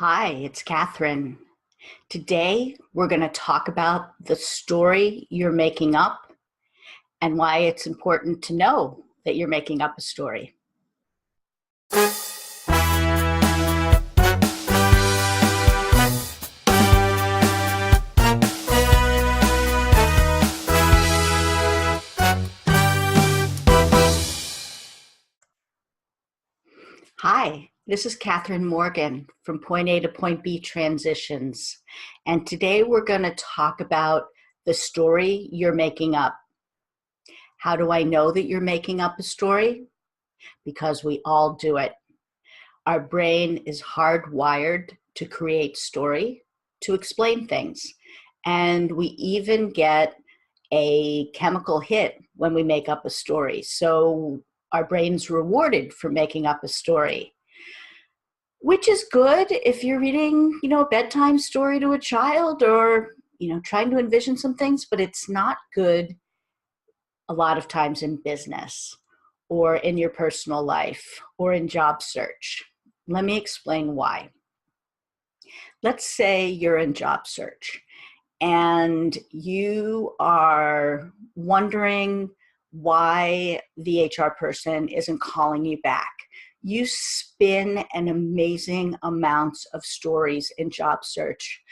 Hi, it's Catherine. Today, we're going to talk about the story you're making up and why it's important to know that you're making up a story. Hi, this is Catherine Morgan from Point A to Point B Transitions. And today we're going to talk about the story you're making up. How do I know that you're making up a story? Because we all do it. Our brain is hardwired to create story, to explain things. And we even get a chemical hit when we make up a story. So our brain's rewarded for making up a story, which is good if you're reading, a bedtime story to a child or, trying to envision some things, but it's not good a lot of times in business or in your personal life or in job search. Let me explain why. Let's say you're in job search and you are wondering why the HR person isn't calling you back. You spin an amazing amounts of stories in job search.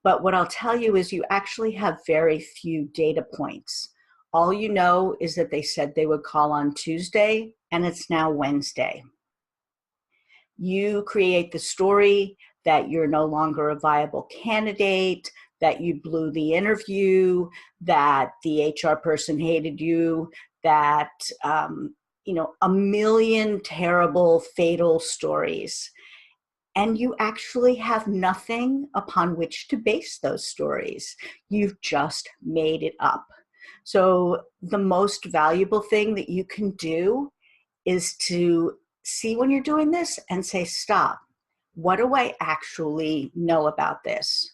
But what I'll tell you is you actually have very few data points. All you know is that they said they would call on Tuesday and it's now Wednesday. You create the story that you're no longer a viable candidate, that you blew the interview, that the HR person hated you, that, a million terrible, fatal stories. And you actually have nothing upon which to base those stories. You've just made it up. So the most valuable thing that you can do is to see when you're doing this and say, stop. What do I actually know about this?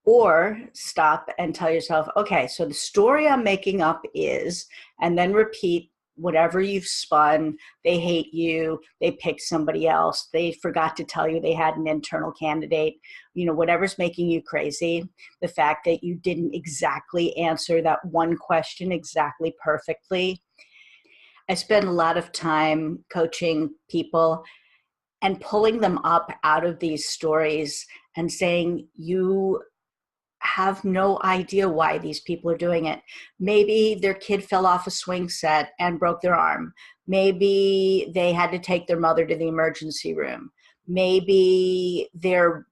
Or stop and tell yourself, okay, so the story I'm making up is, and then repeat whatever you've spun. They hate you. They picked somebody else. They forgot to tell you they had an internal candidate. Whatever's making you crazy, the fact that you didn't exactly answer that one question exactly perfectly. I spend a lot of time coaching people and pulling them up out of these stories and saying, you have no idea why these people are doing it. Maybe their kid fell off a swing set and broke their arm. Maybe they had to take their mother to the emergency room. Maybe their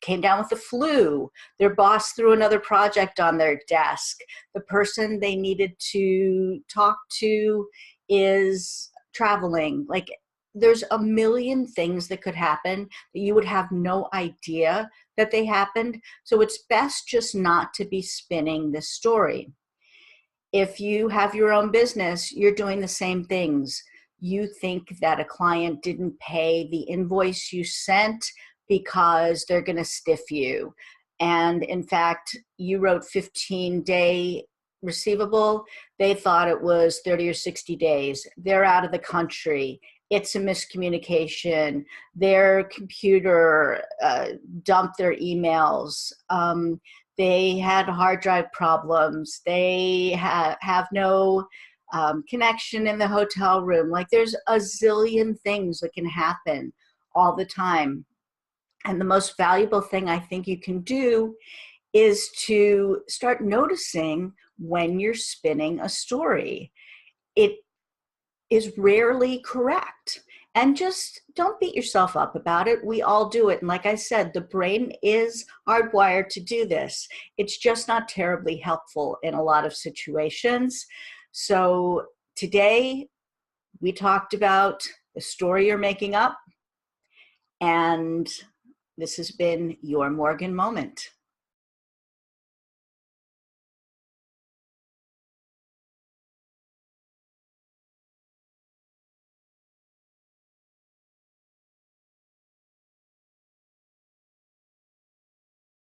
came down with the flu. Their boss threw another project on their desk. The person they needed to talk to is traveling. Like, there's a million things that could happen that you would have no idea that they happened. So it's best just not to be spinning this story. If you have your own business, you're doing the same things. You think that a client didn't pay the invoice you sent because they're going to stiff you. And in fact, you wrote 15-day receivable. They thought it was 30 or 60 days. They're out of the country. It's a miscommunication. Their computer dumped their emails. They had hard drive problems. They have no connection in the hotel room. Like, there's a zillion things that can happen all the time. And the most valuable thing I think you can do is to start noticing when you're spinning a story. It is rarely correct. And just don't beat yourself up about it. We all do it. And like I said, the brain is hardwired to do this. It's just not terribly helpful in a lot of situations. So today we talked about the story you're making up. And this has been your Morgan Moment.